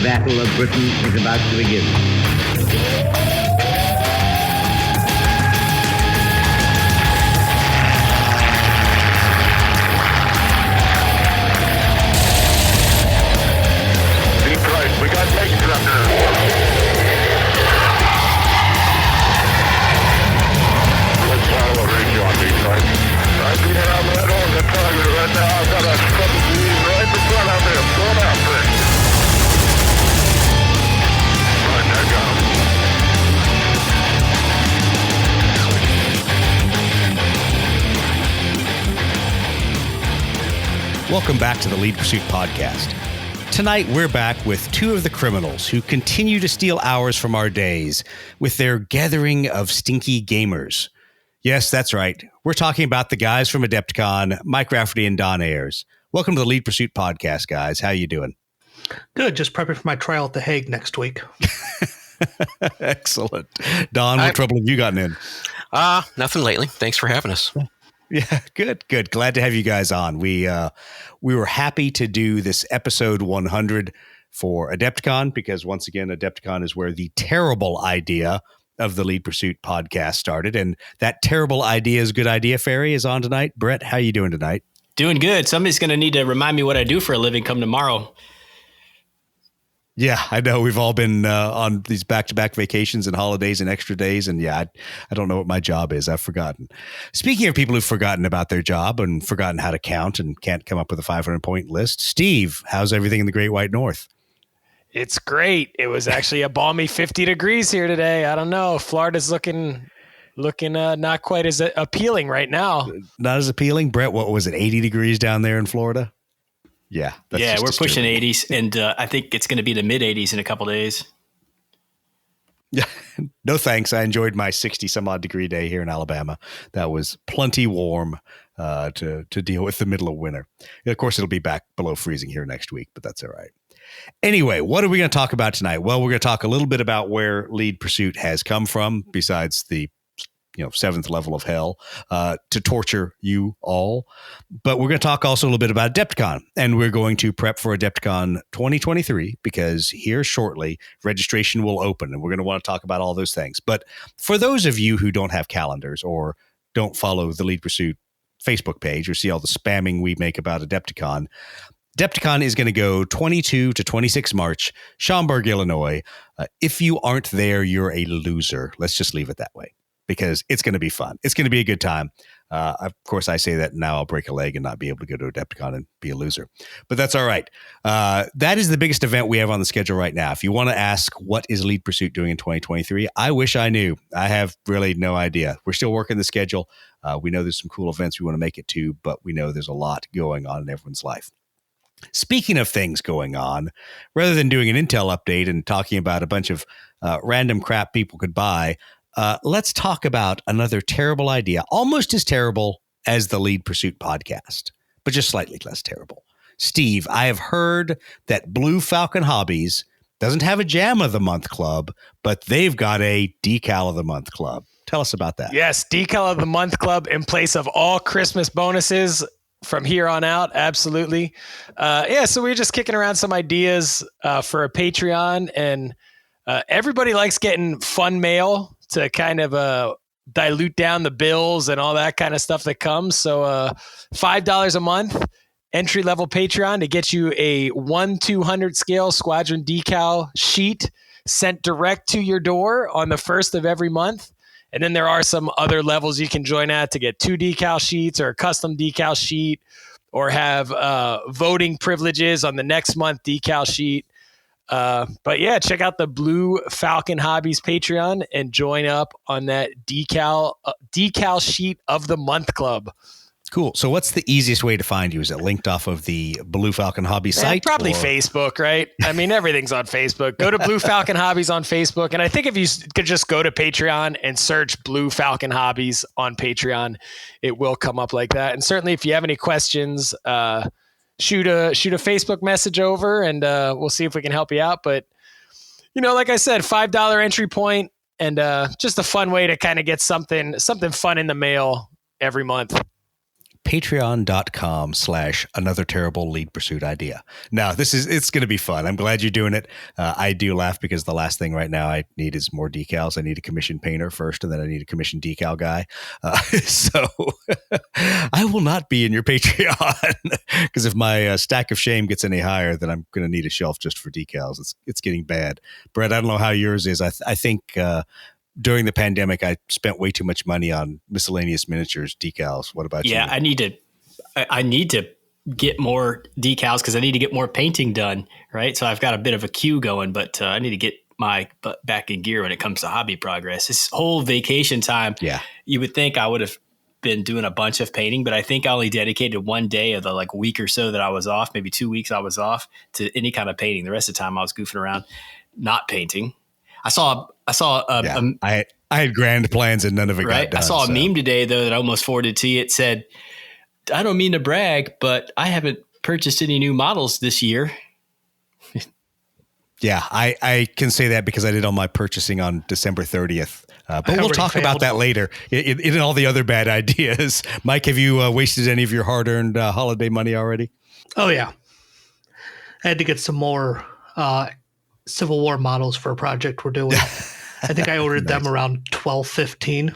Battle of Britain is about to begin. We got tanks up there. Let's follow a range on Detroit. I'm being around that on the target right now. I've got a couple of these right in front of me. I'm going after it. Right, I got him. Welcome back to the Lead Pursuit Podcast. Tonight, we're back with two of the criminals who continue to steal hours from our days with their gathering of stinky gamers. Yes, that's right. We're talking about the guys from Adepticon, Mike Rafferty and Don Ayers. Welcome to the Lead Pursuit Podcast, guys. How you doing? Good. Just prepping for my trial at The Hague next week. Excellent. Don, what trouble have you gotten in? Nothing lately. Thanks for having us. Yeah, good. Glad to have you guys on. We were happy to do this episode 100 for Adepticon because once again, Adepticon is where the terrible idea of the Lead Pursuit podcast started. And that terrible idea is good idea fairy is on tonight. Brett, how you doing tonight? Doing good. Somebody's going to need to remind me what I do for a living come tomorrow. Yeah, I know we've all been on these back-to-back vacations and holidays and extra days. And yeah, I don't know what my job is. I've forgotten. Speaking of people who've forgotten about their job and forgotten how to count and can't come up with a 500-point list, Steve, how's everything in the Great White North? It's great. It was actually a balmy 50 degrees here today. I don't know. Florida's looking not quite as appealing right now. Not as appealing? Brett, what was it, 80 degrees down there in Florida? Yeah. We're pushing 80s, and I think it's going to be the mid 80s in a couple days. Yeah, no thanks. I enjoyed my 60 some odd degree day here in Alabama. That was plenty warm to deal with the middle of winter. Of course, it'll be back below freezing here next week, but that's all right. Anyway, what are we going to talk about tonight? Well, we're going to talk a little bit about where Lead Pursuit has come from, besides the seventh level of hell to torture you all. But we're going to talk also a little bit about Adepticon, and we're going to prep for Adepticon 2023 because here shortly registration will open, and we're going to want to talk about all those things. But for those of you who don't have calendars or don't follow the Lead Pursuit Facebook page or see all the spamming we make about Adepticon, Adepticon is going to go 22 to 26 March, Schaumburg, Illinois. If you aren't there, you're a loser. Let's just leave it that way, because it's going to be fun. It's going to be a good time. Of course, I say that now I'll break a leg and not be able to go to Adepticon and be a loser. But that's all right. That is the biggest event we have on the schedule right now. If you want to ask what is Lead Pursuit doing in 2023, I wish I knew. I have really no idea. We're still working the schedule. We know there's some cool events we want to make it to, but we know there's a lot going on in everyone's life. Speaking of things going on, rather than doing an Intel update and talking about a bunch of random crap people could buy, let's talk about another terrible idea, almost as terrible as the Lead Pursuit podcast, but just slightly less terrible. Steve, I have heard that Blue Falcon Hobbies doesn't have a Jam of the Month club, but they've got a Decal of the Month club. Tell us about that. Yes, Decal of the Month club in place of all Christmas bonuses from here on out. Absolutely. So we're just kicking around some ideas for a Patreon, and everybody likes getting fun mail to kind of dilute down the bills and all that kind of stuff that comes. So $5 a month, entry-level Patreon to get you a 1/200 scale Squadron decal sheet sent direct to your door on the first of every month. And then there are some other levels you can join at to get 2 decal sheets or a custom decal sheet, or have voting privileges on the next month decal sheet. But yeah, check out the Blue Falcon Hobbies Patreon and join up on that decal sheet of the month club. Cool. So what's the easiest way to find you? Is it linked off of the Blue Falcon Hobbies site? Probably Facebook, right? I mean, everything's on Facebook. Go to Blue Falcon Hobbies on Facebook. And I think if you could just go to Patreon and search Blue Falcon Hobbies on Patreon, it will come up like that. And certainly if you have any questions, shoot a Facebook message over, and we'll see if we can help you out. But, like I said, $5 entry point, and just a fun way to kind of get something fun in the mail every month. patreon.com/another terrible lead pursuit idea. Now, it's going to be fun. I'm glad you're doing it. I do laugh because the last thing right now I need is more decals. I need a commission painter first, and then I need a commission decal guy. So I will not be in your Patreon because if my stack of shame gets any higher, then I'm going to need a shelf just for decals. It's getting bad. Brett, I don't know how yours is. I think during the pandemic, I spent way too much money on miscellaneous miniatures decals. What about you? Yeah, I need to get more decals because I need to get more painting done, right? So I've got a bit of a queue going, but I need to get my butt back in gear when it comes to hobby progress. This whole vacation time, you would think I would have been doing a bunch of painting, but I think I only dedicated one day of the week or so that I was off, maybe 2 weeks I was off, to any kind of painting. The rest of the time I was goofing around, not painting. I had grand plans and none of it got done. I saw a meme today though that I almost forwarded to you. It said, "I don't mean to brag, but I haven't purchased any new models this year." Yeah, I can say that because I did all my purchasing on December 30th. But we'll talk about that later in all the other bad ideas. Mike, have you wasted any of your hard-earned holiday money already? Oh, yeah. I had to get some more Civil War models for a project we're doing. I think I ordered them around 12/15.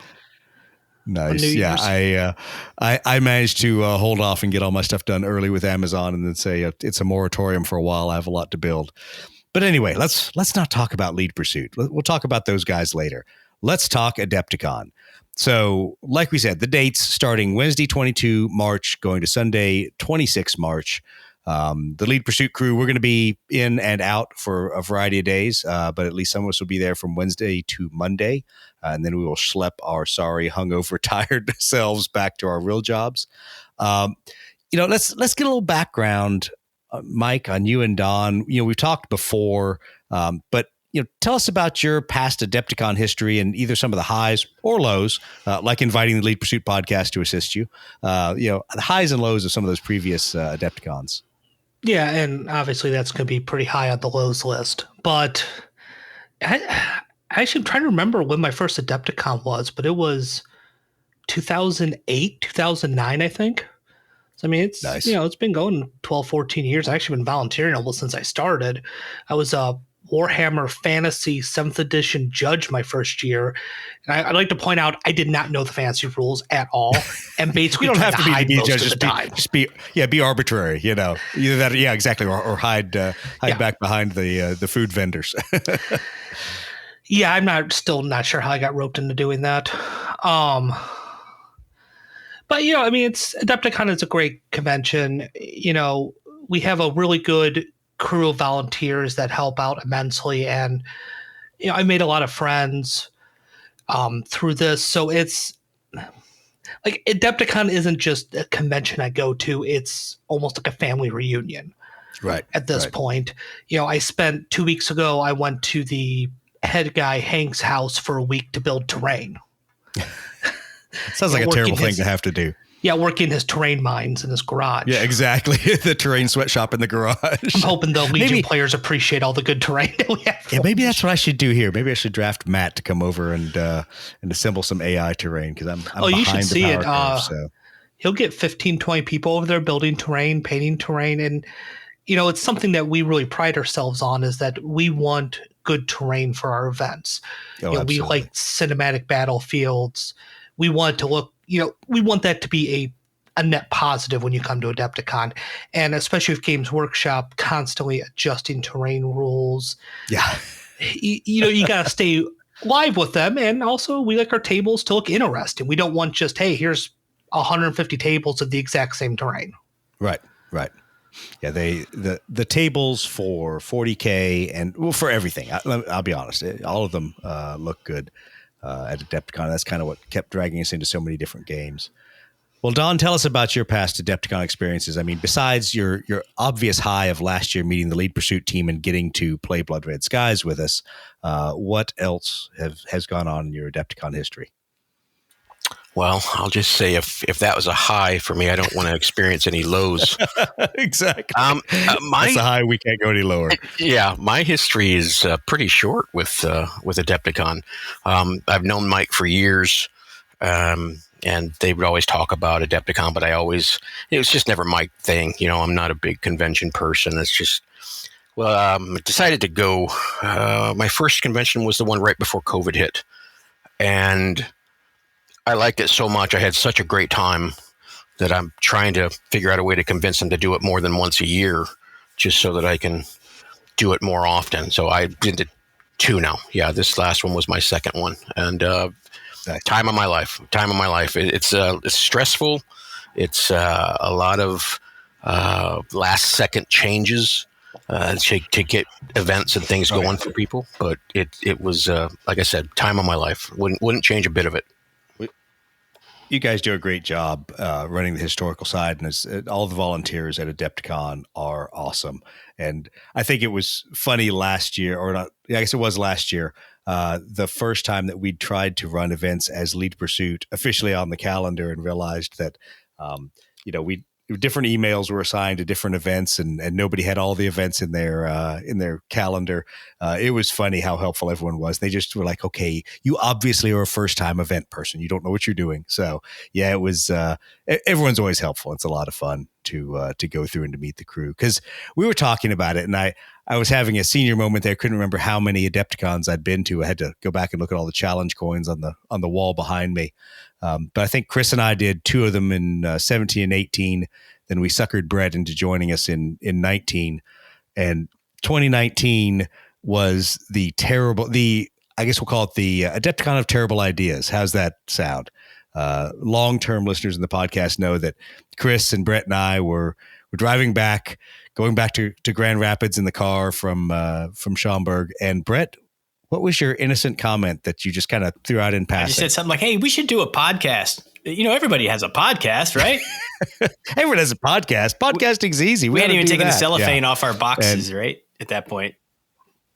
Nice. Yeah, I managed to hold off and get all my stuff done early with Amazon and then say it's a moratorium for a while. I have a lot to build. But anyway, let's not talk about Lead Pursuit. We'll talk about those guys later. Let's talk Adepticon. So like we said, the dates starting Wednesday, 22 March, going to Sunday, 26 March. The Lead Pursuit crew, we're going to be in and out for a variety of days, but at least some of us will be there from Wednesday to Monday. And then we will schlep our sorry, hungover, tired selves back to our real jobs. Let's get a little background, Mike, on you and Don. We've talked before, but tell us about your past Adepticon history and either some of the highs or lows, like inviting the Lead Pursuit podcast to assist you. The highs and lows of some of those previous Adepticons. Yeah, and obviously that's going to be pretty high on the lows list. But I actually am trying to remember when my first Adepticon was, but it was 2008, 2009, I think. So, I mean, it's nice. It's been going 12, 14 years. I've actually been volunteering almost since I started. I was a Warhammer Fantasy 7th edition judge my first year. And I'd like to point out, I did not know the fantasy rules at all. And basically, you don't have to be a judge, just be arbitrary, either that, exactly. Or hide back behind the food vendors. Yeah, I'm still not sure how I got roped into doing that. But, it's Adepticon is a great convention. We have a really good crew of volunteers that help out immensely. And, I made a lot of friends through this. So it's like Adepticon isn't just a convention I go to. It's almost like a family reunion. Right. At this point, I spent 2 weeks ago, I went to the head guy Hank's house for a week to build terrain. Sounds like a terrible thing to have to do. Yeah, working his terrain mines in his garage. Yeah, exactly. The terrain sweatshop in the garage. I'm hoping the Legion players appreciate all the good terrain that we have. Yeah, maybe that's what I should do here. Maybe I should draft Matt to come over and assemble some AI terrain because I'm behind you should see it. Curve, so. He'll get 15, 20 people over there building terrain, painting terrain. And, it's something that we really pride ourselves on is that we want good terrain for our events. We like cinematic battlefields. We want to look, we want that to be a net positive when you come to Adepticon. And especially with Games Workshop constantly adjusting terrain rules. Yeah. You got to stay live with them. And also we like our tables to look interesting. We don't want just, hey, here's 150 tables of the exact same terrain. Right. Yeah, the tables for 40K and for everything. I'll be honest, all of them look good at Adepticon. That's kind of what kept dragging us into so many different games. Well, Don, tell us about your past Adepticon experiences. I mean, besides your obvious high of last year meeting the Lead Pursuit team and getting to play Blood Red Skies with us, what else has gone on in your Adepticon history? Well, I'll just say if that was a high for me, I don't want to experience any lows. Exactly. That's a high. We can't go any lower. Yeah, my history is pretty short with Adepticon. I've known Mike for years. and they would always talk about Adepticon, but it was just never my thing. I'm not a big convention person. It's just, I decided to go. My first convention was the one right before COVID hit, and I liked it so much. I had such a great time that I'm trying to figure out a way to convince them to do it more than once a year, just so that I can do it more often. So I did it 2 now. Yeah, this last one was my second one, and time of my life. It's stressful. It's a lot of last second changes to get events and things going for people. But it was like I said, time of my life. Wouldn't change a bit of it. You guys do a great job running the historical side, and all the volunteers at Adepticon are awesome. And I think it was funny last year, or not? I guess it was last year. The first time that we tried to run events as Lead Pursuit officially on the calendar, and realized that different emails were assigned to different events, and nobody had all the events in their calendar. It was funny how helpful everyone was. They just were like, okay, you obviously are a first time event person. You don't know what you're doing. So yeah, it was, everyone's always helpful. It's a lot of fun to go through and to meet the crew. 'Cause we were talking about it, and I was having a senior moment there. I couldn't remember how many Adepticons I'd been to. I had to go back and look at all the challenge coins on the wall behind me. But I think Chris and I did 2 of them in 17 and 18. Then we suckered Brett into joining us in 19. And 2019 was I guess we'll call it the Adepticon of terrible ideas. How's that sound? Long-term listeners in the podcast know that Chris and Brett and I were going back to Grand Rapids in the car from Schaumburg. And Brett, what was your innocent comment that you just kind of threw out in passing? I just said something like, hey, we should do a podcast. Everybody has a podcast, right? Everyone has a podcast. Podcasting's easy. We hadn't even taken the cellophane off our boxes, right? At that point.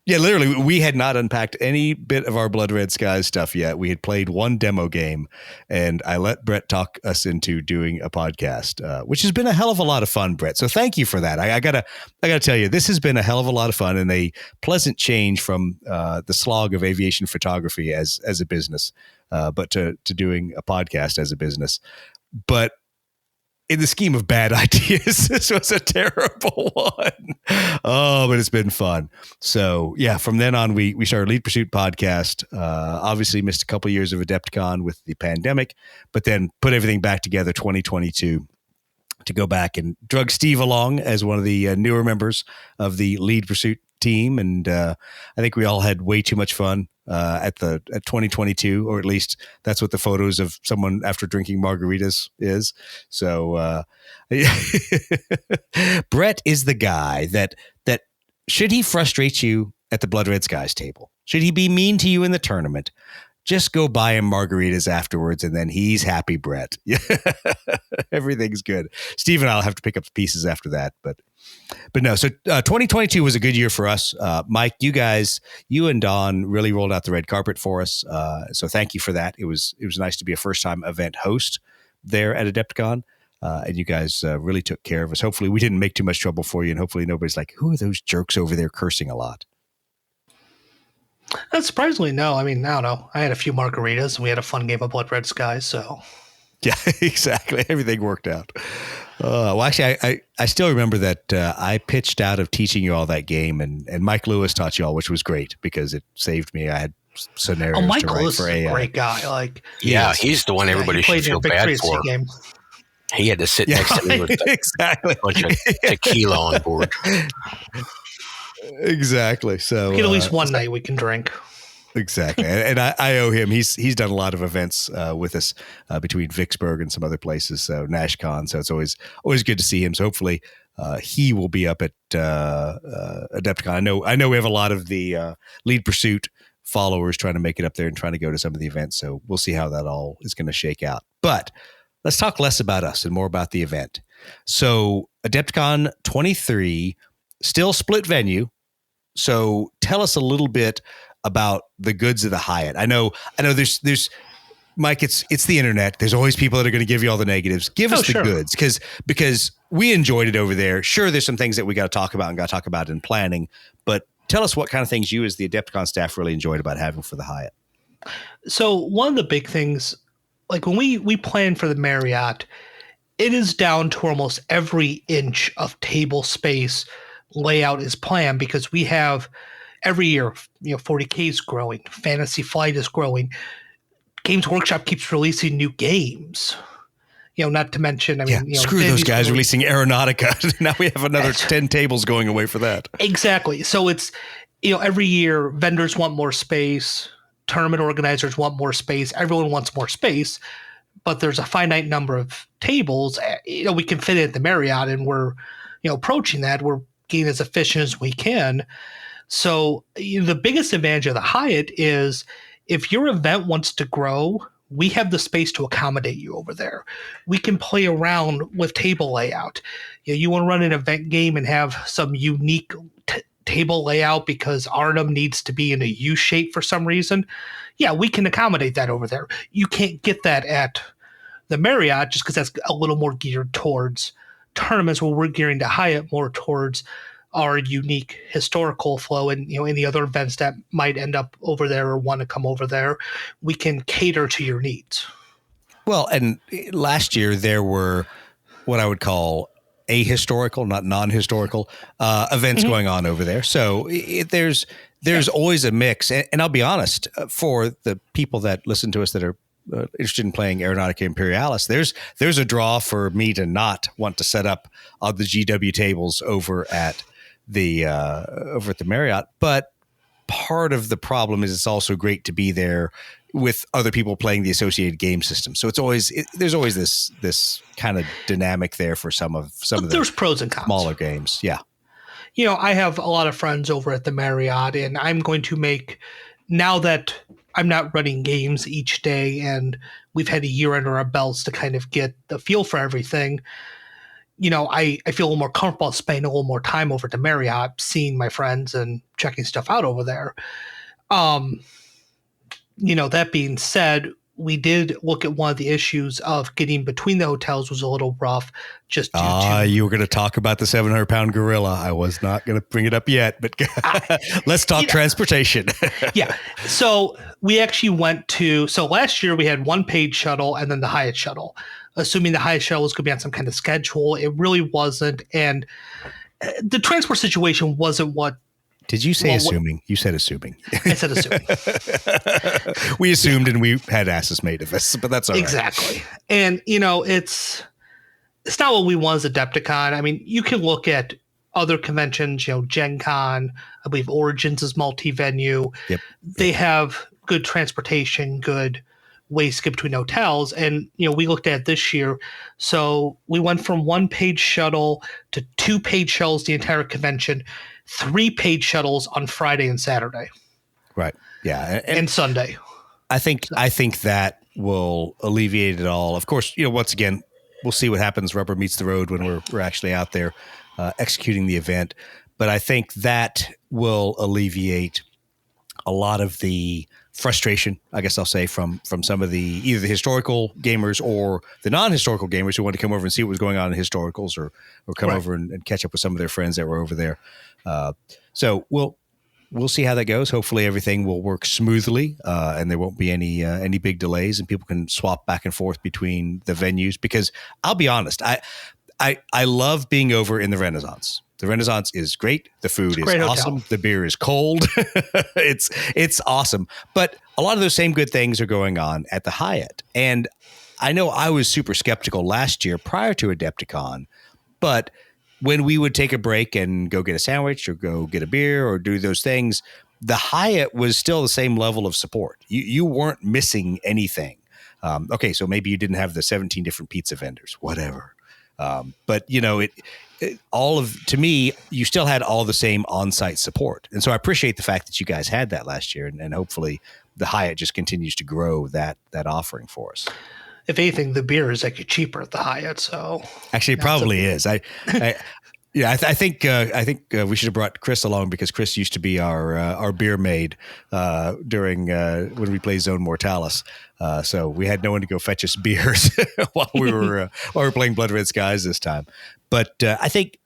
Yeah, literally, we had not unpacked any bit of our Blood Red Skies stuff yet. We had played one demo game, and I let Brett talk us into doing a podcast, which has been a hell of a lot of fun, Brett. So thank you for that. I gotta tell you, this has been a hell of a lot of fun and a pleasant change from the slog of aviation photography as a business, but to doing a podcast as a business. But in the scheme of bad ideas, this was a terrible one. Oh, but it's been fun. So yeah, from then on, we started Lead Pursuit podcast. Obviously missed a couple of years of Adepticon with the pandemic, but then put everything back together 2022 to go back and drug Steve along as one of the newer members of the Lead Pursuit team. And I think we all had way too much fun at 2022, or at least that's what the photos of someone after drinking margaritas is. So Brett is the guy that should he frustrate you at the Blood Red Skies table, should he be mean to you in the tournament, just go buy him margaritas afterwards, and then he's happy, Brett. Everything's good. Steve and I'll have to pick up the pieces after that, but no. So 2022 was a good year for us. Mike, you and Don really rolled out the red carpet for us. So thank you for that. It was nice to be a first-time event host there at Adepticon. And you guys really took care of us. Hopefully we didn't make too much trouble for you, and hopefully nobody's like, who are those jerks over there cursing a lot? Surprisingly, no. I mean, I don't know. I had a few margaritas, and we had a fun game of Blood Red Skies. So, yeah, exactly. Everything worked out. Well, actually, I still remember that I pitched out of teaching you all that game, and Mike Lewis taught you all, which was great because it saved me. I had scenarios Mike to write Lewis for is AI. a great guy. He's the one everybody should feel bad for. Game. He had to sit next to me with exactly. a bunch of tequila on board. Exactly. So at least one night we can drink. Exactly. And I owe him. He's done a lot of events with us between Vicksburg and some other places. So NashCon. So it's always good to see him. So hopefully he will be up at Adepticon. I know we have a lot of the Lead Pursuit followers trying to make it up there and trying to go to some of the events. So we'll see how that all is going to shake out. But let's talk less about us and more about the event. So Adepticon 23, still split venue. So tell us a little bit about the goods of the Hyatt. I know there's Mike, it's the internet. There's always people that are going to give you all the negatives. Give us the goods because we enjoyed it over there. Sure, there's some things that we got to talk about in planning, but tell us what kind of things you as the Adepticon staff really enjoyed about having for the Hyatt. So one of the big things like when we plan for the Marriott, it is down to almost every inch of table space layout is planned, because we have every year, 40K is growing, Fantasy Flight is growing, Games Workshop keeps releasing new games. Not to mention, screw those guys releasing Aeronautica. Now we have another 10 tables going away for that. Exactly. So it's, every year vendors want more space, tournament organizers want more space, everyone wants more space, but there's a finite number of tables. We can fit it at the Marriott, and we're, approaching that. We're getting as efficient as we can. So the biggest advantage of the Hyatt is if your event wants to grow, we have the space to accommodate you over there. We can play around with table layout. You want to run an event game and have some unique table layout because Arnhem needs to be in a U shape for some reason. Yeah, we can accommodate that over there. You can't get that at the Marriott just because that's a little more geared towards tournaments, where we're gearing the Hyatt more towards our unique historical flow, and any other events that might end up over there or want to come over there, we can cater to your needs. Well, and last year there were what I would call ahistorical, not non-historical events going on over there. So there's always a mix. And I'll be honest, for the people that listen to us that are interested in playing Aeronautica Imperialis, there's a draw for me to not want to set up on the GW tables over at the Marriott. But part of the problem is it's also great to be there with other people playing the associated game system. So there's always this kind of dynamic there for some of there's pros and cons. Smaller games. Yeah. I have a lot of friends over at the Marriott, and I'm going to make, now that I'm not running games each day and we've had a year under our belts to kind of get the feel for everything, I feel a little more comfortable spending a little more time over at the Marriott, seeing my friends and checking stuff out over there. That being said, we did look at one of the issues of getting between the hotels was a little rough. Just you were going to talk about the 700-pound gorilla. I was not going to bring it up yet, but let's talk transportation. Yeah. So we actually went to, last year we had one paid shuttle and then the Hyatt shuttle, assuming the Hyatt shuttle was going to be on some kind of schedule. It really wasn't. And the transport situation wasn't what. Did you say assuming? You said assuming. I said assuming. We assumed, and we had asses made of us, but that's all right. Exactly. And, it's not what we want as Adepticon. I mean, you can look at other conventions, Gen Con, I believe Origins is multi-venue. Yep. They have good transportation, good ways to get between hotels. And, we looked at it this year. So we went from one paid shuttle to 2 paid shuttles the entire convention, 3 paid shuttles on Friday and Saturday. Right. Yeah. And Sunday. I think that will alleviate it all. Of course, once again, we'll see what happens. Rubber meets the road when we're actually out there executing the event. But I think that will alleviate a lot of the frustration, I guess I'll say, from some of the either the historical gamers or the non-historical gamers who want to come over and see what was going on in historicals or come over and catch up with some of their friends that were over there. So we'll see how that goes. Hopefully everything will work smoothly and there won't be any big delays and people can swap back and forth between the venues, because I'll be honest, I love being over in the Renaissance. The Renaissance is great. The food is awesome. Hotel. The beer is cold. It's awesome. But a lot of those same good things are going on at the Hyatt. And I know I was super skeptical last year prior to Adepticon, but when we would take a break and go get a sandwich or go get a beer or do those things, the Hyatt was still the same level of support. You weren't missing anything. Okay, so maybe you didn't have the 17 different pizza vendors, whatever. But to me, you still had all the same on-site support. And so I appreciate the fact that you guys had that last year, and hopefully the Hyatt just continues to grow that offering for us. If anything, the beer is actually cheaper at the Hyatt. So actually, it probably is. I think we should have brought Chris along, because Chris used to be our beer maid during when we played Zone Mortalis. So we had no one to go fetch us beers while we were playing Blood Red Skies this time. But I think,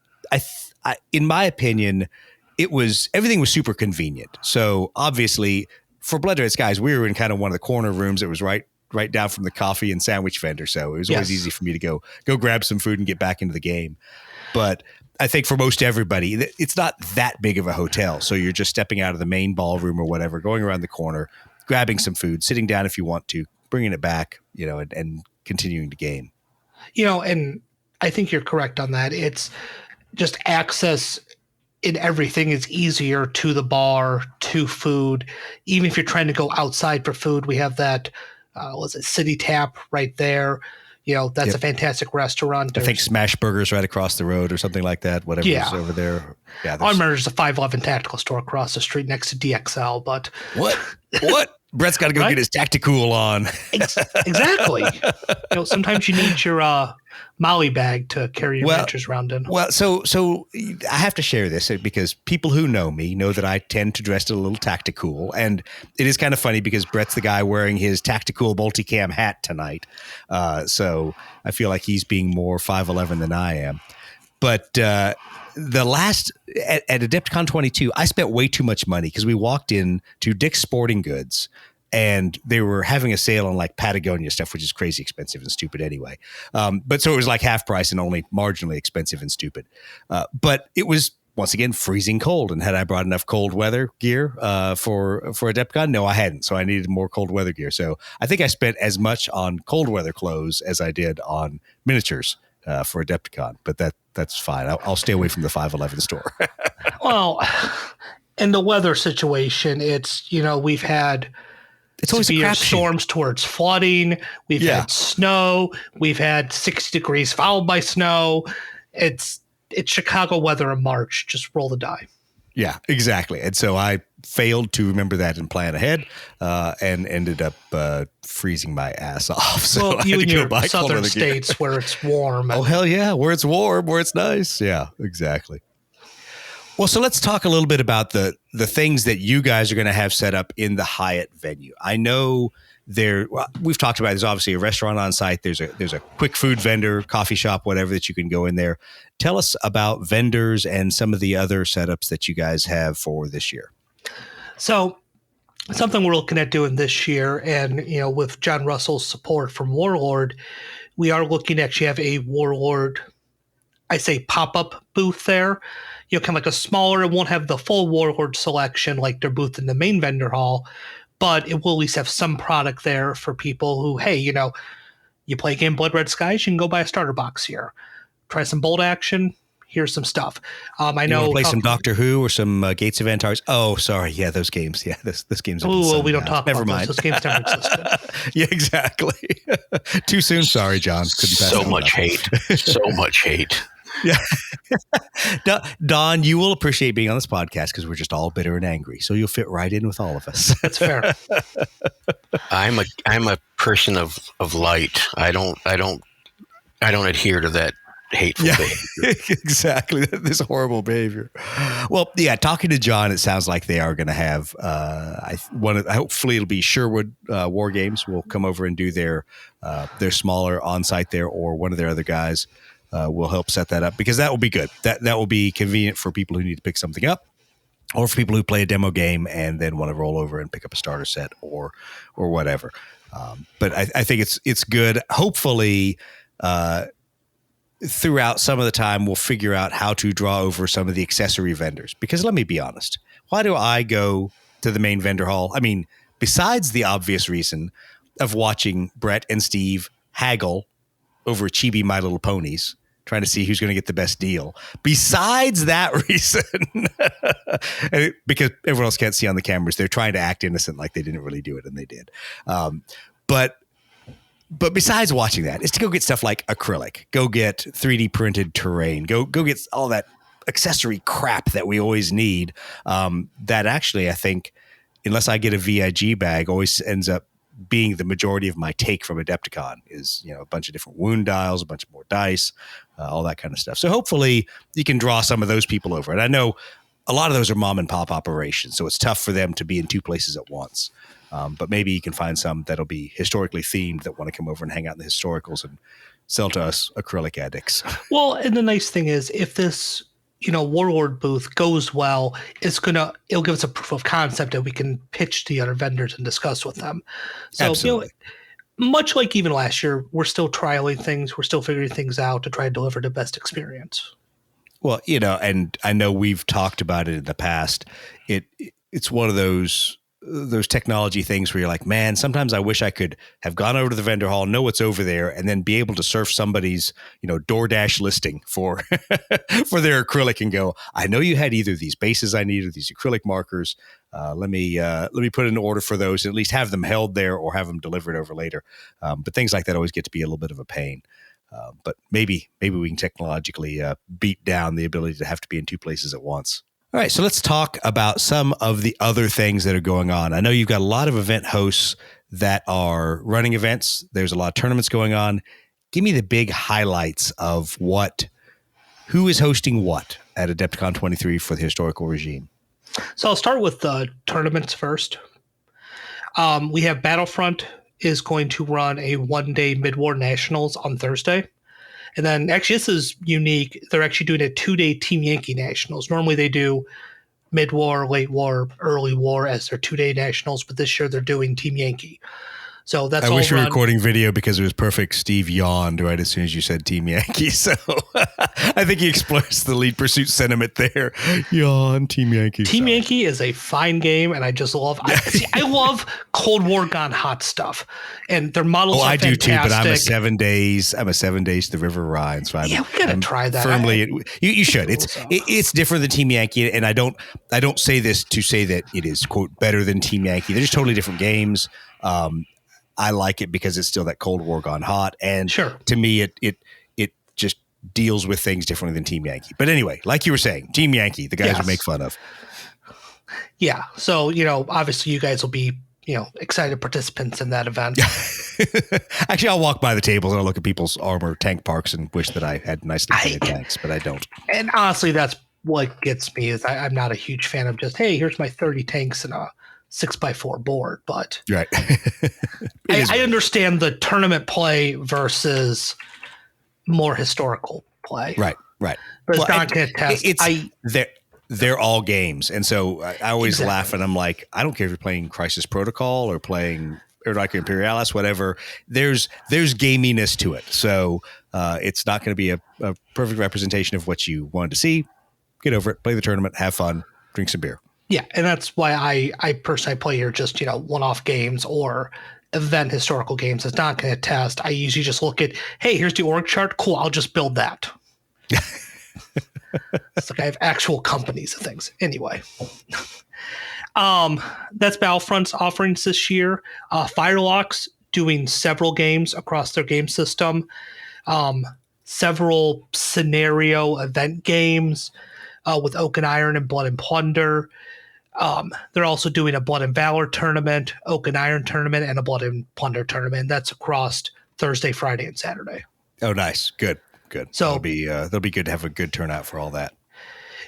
in my opinion, everything was super convenient. So obviously, for Blood Red Skies, we were in kind of one of the corner rooms. It was right right down from the coffee and sandwich vendor. So it was always easy for me to go grab some food and get back into the game. But I think for most everybody, it's not that big of a hotel. So you're just stepping out of the main ballroom or whatever, going around the corner, grabbing some food, sitting down if you want to, bringing it back, and continuing the game. And I think you're correct on that. It's just access in everything is easier to the bar, to food. Even if you're trying to go outside for food, we have that, City Tap right there. That's a fantastic restaurant. I think Smash Burger's right across the road or something like that, whatever's over there. Yeah, I remember there's a 511 tactical store across the street next to DXL, but... What? Brett's got to go get his Tacticool on. Exactly. Sometimes you need your Molly bag to carry your adventures around in. Well, so I have to share this because people who know me know that I tend to dress a little Tacticool, and it is kind of funny because Brett's the guy wearing his Tacticool multicam hat tonight. So I feel like he's being more 5'11" than I am. But the last at Adepticon 22, I spent way too much money because we walked in to Dick's Sporting Goods and they were having a sale on like Patagonia stuff, which is crazy expensive and stupid anyway. But so it was like half price and only marginally expensive and stupid. But it was once again freezing cold. And had I brought enough cold weather gear for Adepticon? No, I hadn't. So I needed more cold weather gear. So I think I spent as much on cold weather clothes as I did on miniatures for Adepticon, but that's fine. I'll stay away from the 511 store. Well, in the weather situation, it's, we've had always severe storms towards flooding. We've had snow. We've had 60 degrees followed by snow. It's Chicago weather in March. Just roll the die. Yeah, exactly. And so I failed to remember that and plan ahead and ended up freezing my ass off. So well, you and your southern states where it's warm. Oh, hell yeah. Where it's warm, where it's nice. Yeah, exactly. Well, so let's talk a little bit about the things that you guys are going to have set up in the Hyatt venue. I know we've talked about, there's obviously a restaurant on site. There's a quick food vendor, coffee shop, whatever, that you can go in there. Tell us about vendors and some of the other setups that you guys have for this year. So something we're looking at doing this year, and with John Russell's support from Warlord, we are looking to actually have a Warlord, I say, pop-up booth there. Kind of like a smaller, it won't have the full Warlord selection like their booth in the main vendor hall, but it will at least have some product there for people who, hey, you play a game Blood Red Skies, you can go buy a starter box here. Try some bolt action. Here's some stuff. I know. Play some Doctor Who or some Gates of Antars. Oh, sorry. Yeah, those games. Yeah, those games. Oh, we don't talk Never about mind. Those games never existed. Yeah, exactly. Too soon. Sorry, John. Couldn't pass so much hate. So much hate. Yeah. Don, you will appreciate being on this podcast because we're just all bitter and angry. So you'll fit right in with all of us. That's fair. I'm a person of light. I don't adhere to that hateful behavior. Exactly. This horrible behavior. Well, yeah, talking to John, it sounds like they are going to have hopefully it'll be Sherwood War Games will come over and do their smaller on-site there, or one of their other guys will help set that up, because that will be good. That will be convenient for people who need to pick something up, or for people who play a demo game and then want to roll over and pick up a starter set or whatever. But I think it's good. Hopefully, throughout some of the time, we'll figure out how to draw over some of the accessory vendors. Because let me be honest, why do I go to the main vendor hall? I mean, besides the obvious reason of watching Brett and Steve haggle over Chibi My Little Ponies, trying to see who's going to get the best deal. Besides that reason, because everyone else can't see on the cameras, they're trying to act innocent like they didn't really do it, and they did. But besides watching that, is to go get stuff like acrylic, go get 3D printed terrain, go get all that accessory crap that we always need. That actually, I think, unless I get a VIG bag, always ends up being the majority of my take from Adepticon is, a bunch of different wound dials, a bunch of more dice, all that kind of stuff. So hopefully you can draw some of those people over. And I know a lot of those are mom and pop operations, so it's tough for them to be in two places at once. But maybe you can find some that'll be historically themed that want to come over and hang out in the historicals and sell to us acrylic addicts. Well, and the nice thing is, if this Warlord booth goes well, it'll give us a proof of concept that we can pitch to the other vendors and discuss with them. So, Absolutely. much like even last year, we're still trialing things. We're still figuring things out to try to deliver the best experience. Well, and I know we've talked about it in the past. It's one of those technology things where you're like, man, sometimes I wish I could have gone over to the vendor hall, know what's over there, and then be able to surf somebody's, DoorDash listing for for their acrylic and go, I know you had either these bases I need or these acrylic markers. Let me put in an order for those and at least have them held there or have them delivered over later. But things like that always get to be a little bit of a pain. But maybe we can technologically beat down the ability to have to be in two places at once. All right, so let's talk about some of the other things that are going on. I know you've got a lot of event hosts that are running events. There's a lot of tournaments going on. Give me the big highlights of who is hosting what at Adepticon 23 for the historical regime. So I'll start with the tournaments first. We have Battlefront is going to run a one-day Mid-War Nationals on Thursday. And then actually this is unique. They're actually doing a 2-day Team Yankee Nationals. Normally they do mid-war, late war, early war as their 2-day nationals, but this year they're doing Team Yankee. So that's I wish we were recording video because it was perfect. Steve yawned right as soon as you said Team Yankee. So I think he expressed the lead pursuit sentiment there. Yawn, Team Yankee. Team Yankee is a fine game, and I just love. I love Cold War gone hot stuff, and their models. Are fantastic. Do too, but I'm a 7 days. I'm a 7 days to the River Rhine. So we gotta try that. Firmly, you should. It's different than Team Yankee, and I don't say this to say that it is quote better than Team Yankee. They're just totally different games. I like it because it's still that Cold War gone hot. And to me, it just deals with things differently than Team Yankee. But anyway, like you were saying, Team Yankee, the guys we make fun of. Yeah. So, obviously you guys will be, excited participants in that event. Actually, I'll walk by the tables and I'll look at people's armor tank parks and wish that I had nicely painted tanks, but I don't. And honestly, that's what gets me is I'm not a huge fan of just, hey, here's my 30 tanks and a 6x4 board, but right. I understand the tournament play versus more historical play. Right. But it's not going to test. They're all games. And so I always laugh and I'm like, I don't care if you're playing Crisis Protocol or playing Aeronautica Imperialis, whatever. There's gaminess to it. So it's not going to be a perfect representation of what you wanted to see. Get over it, play the tournament, have fun, drink some beer. Yeah, and that's why I personally play here just, one-off games or event historical games. It's not going to test. I usually just look at, hey, here's the org chart. Cool, I'll just build that. It's like I have actual companies and things. Anyway. That's Battlefront's offerings this year. Firelock's doing several games across their game system. Several scenario event games with Oak and Iron and Blood and Plunder. They're also doing a Blood and Valor tournament, Oak and Iron tournament, and a Blood and Plunder tournament. That's across Thursday, Friday, and Saturday. Oh, nice. Good. So they'll be good to have a good turnout for all that.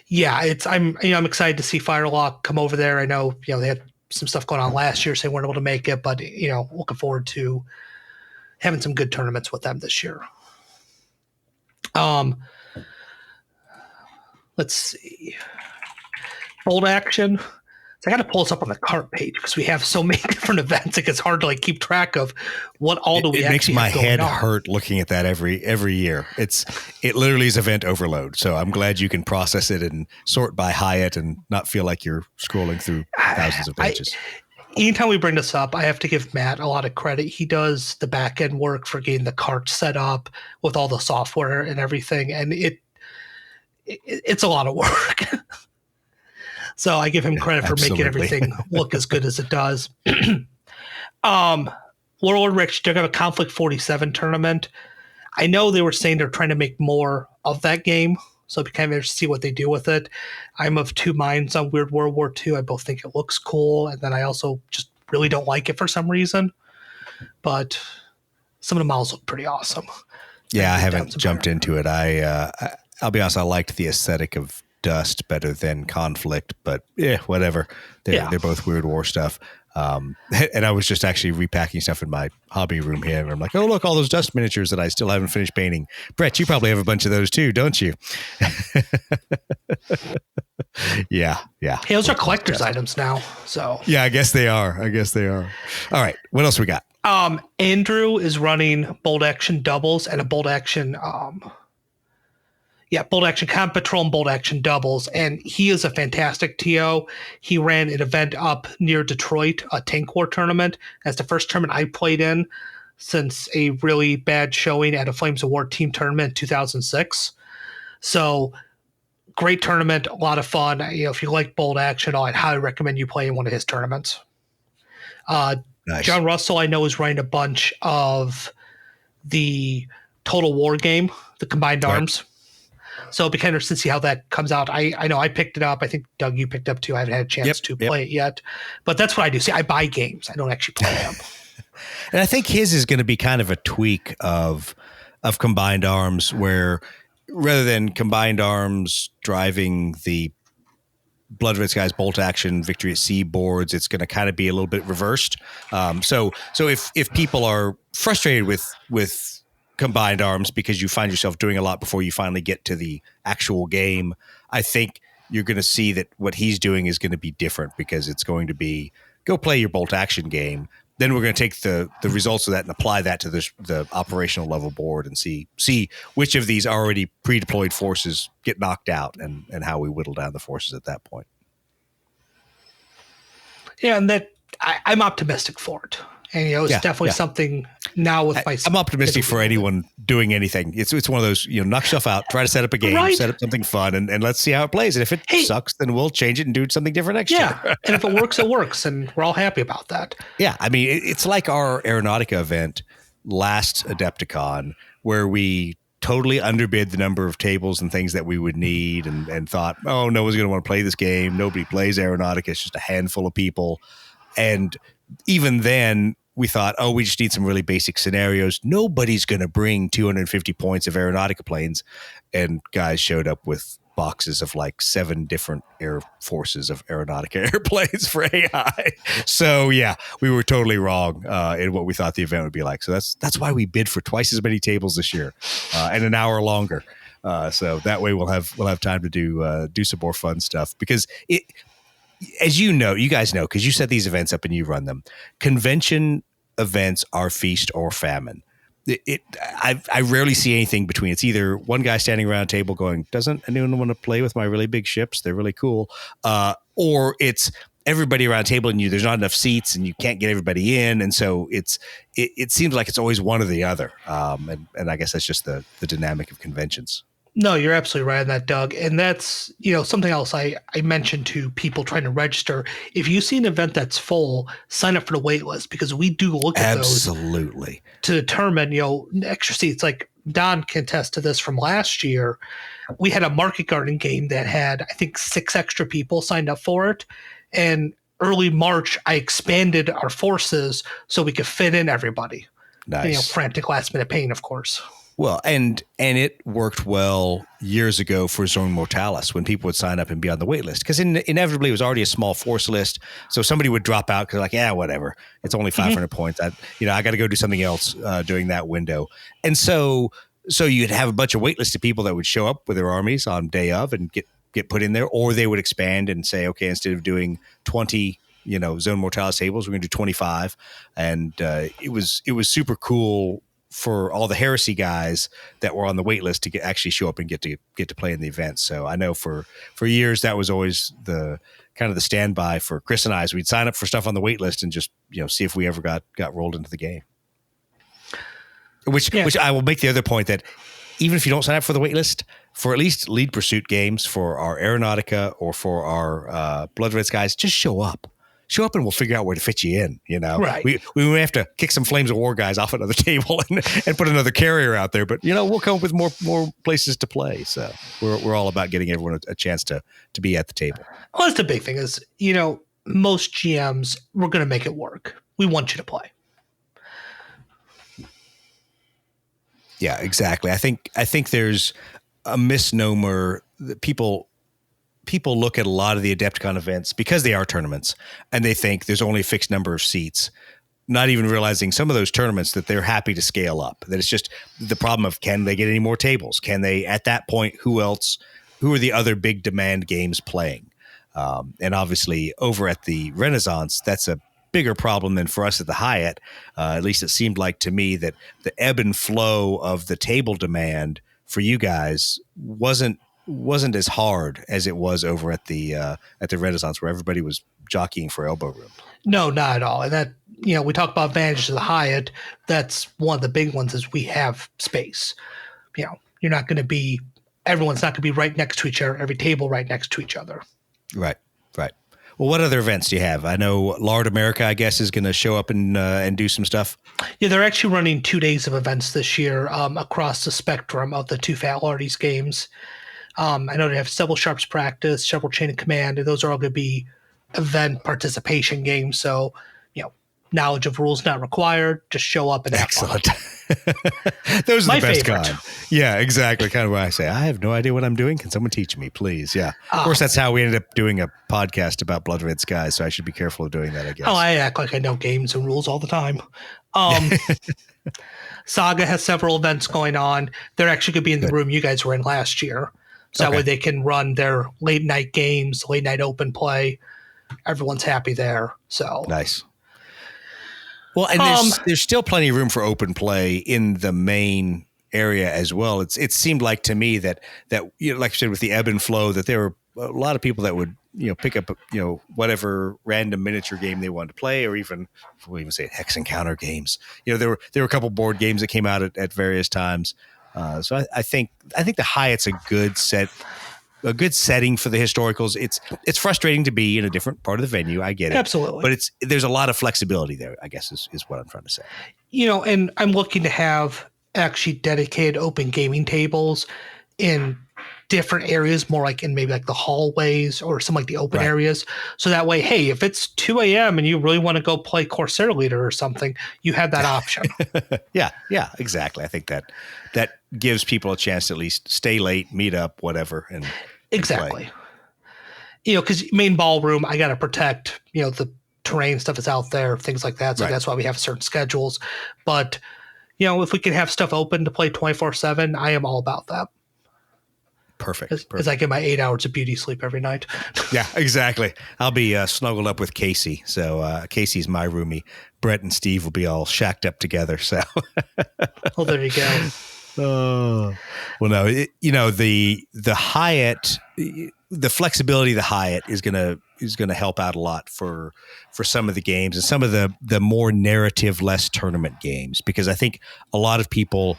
Yeah, I'm excited to see Firelock come over there. I know, they had some stuff going on last year, so they weren't able to make it, but looking forward to having some good tournaments with them this year. Let's see. Bold Action. So I got to pull this up on the cart page because we have so many different events. It gets hard to keep track of what all do we actually have going on. It makes my head hurt looking at that every year. It literally is event overload. So I'm glad you can process it and sort by Hyatt and not feel like you're scrolling through thousands of pages. Anytime we bring this up, I have to give Matt a lot of credit. He does the back end work for getting the cart set up with all the software and everything, and it's a lot of work. So I give him credit for making everything look as good as it does. Warlord Rich, they're going to have a Conflict 47 tournament. I know they were saying they're trying to make more of that game, so it'd be kind of interesting to see what they do with it. I'm of two minds on Weird World War II. I both think it looks cool, and then I also just really don't like it for some reason. But some of the models look pretty awesome. Yeah, I haven't jumped into it. I'll be honest, I liked the aesthetic of Dust better than Conflict, but whatever. They're both Weird War stuff. And I was just actually repacking stuff in my hobby room here. And I'm like, oh, look, all those dust miniatures that I still haven't finished painting. Brett, you probably have a bunch of those too, don't you? Yeah. Hey, those are collector's items now. So yeah, I guess they are. All right. What else we got? Andrew is running bolt action doubles and a bolt action bolt action comp patrol and bolt action doubles, and he is a fantastic TO. He ran an event up near Detroit, a tank war tournament. That's the first tournament I played in since a really bad showing at a Flames of War team tournament in 2006. So great tournament, a lot of fun. If you like bolt action, I'd highly recommend you play in one of his tournaments. Nice. John Russell, I know, is running a bunch of the Total War game, the Combined Arms. So it'll be kind of interesting to see how that comes out. I know I picked it up. I think, Doug, you picked it up too. I haven't had a chance to play it yet. But that's what I do. See, I buy games. I don't actually play them. And I think his is going to be kind of a tweak of Combined Arms, where rather than Combined Arms driving the Blood Red Skies bolt action Victory at Sea boards, it's going to kind of be a little bit reversed. So if people are frustrated with Combined Arms because you find yourself doing a lot before you finally get to the actual game, I think you're going to see that what he's doing is going to be different, because it's going to be go play your bolt action game. Then we're going to take the results of that and apply that to the operational level board and see which of these already pre-deployed forces get knocked out and how we whittle down the forces at that point. Yeah, and that I'm optimistic for it. And it's definitely something now with my. I'm optimistic for anyone doing anything. It's one of those, knock stuff out, try to set up a game, set up something fun, and let's see how it plays. And if it sucks, then we'll change it and do something different next year. And if it works, it works, and we're all happy about that. Yeah, I mean, it's like our Aeronautica event last Adepticon, where we totally underbid the number of tables and things that we would need, and thought, oh, no one's going to want to play this game. Nobody plays Aeronautica. It's just a handful of people. And even then, we thought, oh, we just need some really basic scenarios. Nobody's going to bring 250 points of Aeronautica planes. And guys showed up with boxes of like 7 different air forces of Aeronautica airplanes for AI. So, yeah, we were totally wrong in what we thought the event would be like. So that's why we bid for twice as many tables this year and an hour longer. So that way we'll have time to do some more fun stuff, because it. As you guys know, because you set these events up and you run them, convention events are feast or famine. I rarely see anything between. It's either one guy standing around a table going, doesn't anyone want to play with my really big ships? They're really cool. Or it's everybody around a table and there's not enough seats and you can't get everybody in. And so it seems like it's always one or the other. And I guess that's just the dynamic of conventions. No, you're absolutely right on that, Doug. And that's, something else I mentioned to people trying to register. If you see an event that's full, sign up for the wait list, because we do look at those to determine, extra seats. Like Don can attest to this from last year. We had a market garden game that had, I think, 6 extra people signed up for it. And early March, I expanded our forces so we could fit in everybody. Nice. Frantic last minute pain, of course. Well, and it worked well years ago for Zone Mortalis when people would sign up and be on the wait list, because inevitably it was already a small force list. So somebody would drop out because like, yeah, whatever. It's only 500 points. I got to go do something else during that window. And so you'd have a bunch of waitlisted people that would show up with their armies on day of and get put in there, or they would expand and say, okay, instead of doing 20, Zone Mortalis tables, we're going to do 25. And it was super cool for all the heresy guys that were on the wait list to actually show up and get to play in the event. So I know for years that was always the kind of the standby for Chris and I, is we'd sign up for stuff on the wait list and just see if we ever got rolled into the game. Which I will make the other point that even if you don't sign up for the wait list, for at least lead pursuit games for our Aeronautica or for our Blood Red Skies, just show up. Show up and we'll figure out where to fit you in. Right. We may have to kick some Flames of War guys off another table and put another carrier out there, but we'll come up with more places to play. So we're all about getting everyone a chance to be at the table. Well, that's the big thing is, most GMs, we're going to make it work. We want you to play. Yeah, exactly. I think there's a misnomer that people people look at a lot of the Adepticon events because they are tournaments and they think there's only a fixed number of seats, not even realizing some of those tournaments that they're happy to scale up, that it's just the problem of, can they get any more tables? Can they, at that point, who are the other big demand games playing? And obviously over at the Renaissance, that's a bigger problem than for us at the Hyatt. At least it seemed like to me that the ebb and flow of the table demand for you guys wasn't as hard as it was over at the Renaissance, where everybody was jockeying for elbow room. No, not at all. And that, we talk about advantages of the Hyatt. That's one of the big ones is we have space. You're not going to be, everyone's not going to be right next to each other, every table right next to each other. Right. Well, what other events do you have? I know Lard America, I guess, is going to show up and do some stuff. Yeah, they're actually running 2 days of events this year across the spectrum of the two Fat Lardies games. I know they have several Sharps Practice, several Chain of Command, and those are all going to be event participation games. So, knowledge of rules not required. Just show up and have excellent. Those are the best favorite. kind. Yeah, exactly. Kind of what I say. I have no idea what I'm doing. Can someone teach me, please? Yeah. Of course, that's how we ended up doing a podcast about Blood Red Skies. So I should be careful of doing that, I guess. Oh, I act like I know games and rules all the time. Saga has several events going on. They're actually going to be in the room you guys were in last year. So that way they can run their late night games, late night open play. Everyone's happy there. So nice. Well, and there's still plenty of room for open play in the main area as well. It seemed like to me that like I said, with the ebb and flow, that there were a lot of people that would pick up whatever random miniature game they wanted to play, or even we'll even say hex encounter games. There were a couple board games that came out at various times. So I think the Hyatt's a good setting for the historicals. It's frustrating to be in a different part of the venue. I get it. Absolutely. But there's a lot of flexibility there, I guess is what I'm trying to say. And I'm looking to have actually dedicated open gaming tables in different areas, more like in maybe like the hallways or some like the open areas. So that way, hey, if it's 2 a.m. and you really want to go play Corsair Leader or something, you have that option. Yeah, exactly. I think that gives people a chance to at least stay late, meet up, whatever. And exactly. Because main ballroom, I got to protect, the terrain stuff is out there, things like that. So that's why we have certain schedules. But, if we can have stuff open to play 24/7, I am all about that. Perfect. As I get my 8 hours of beauty sleep every night. Yeah, exactly. I'll be snuggled up with Casey. So Casey's my roomie. Brett and Steve will be all shacked up together. So, well, there you go. Oh, well, no, the Hyatt, the flexibility of the Hyatt is gonna help out a lot for some of the games and some of the more narrative, less tournament games, because I think a lot of people,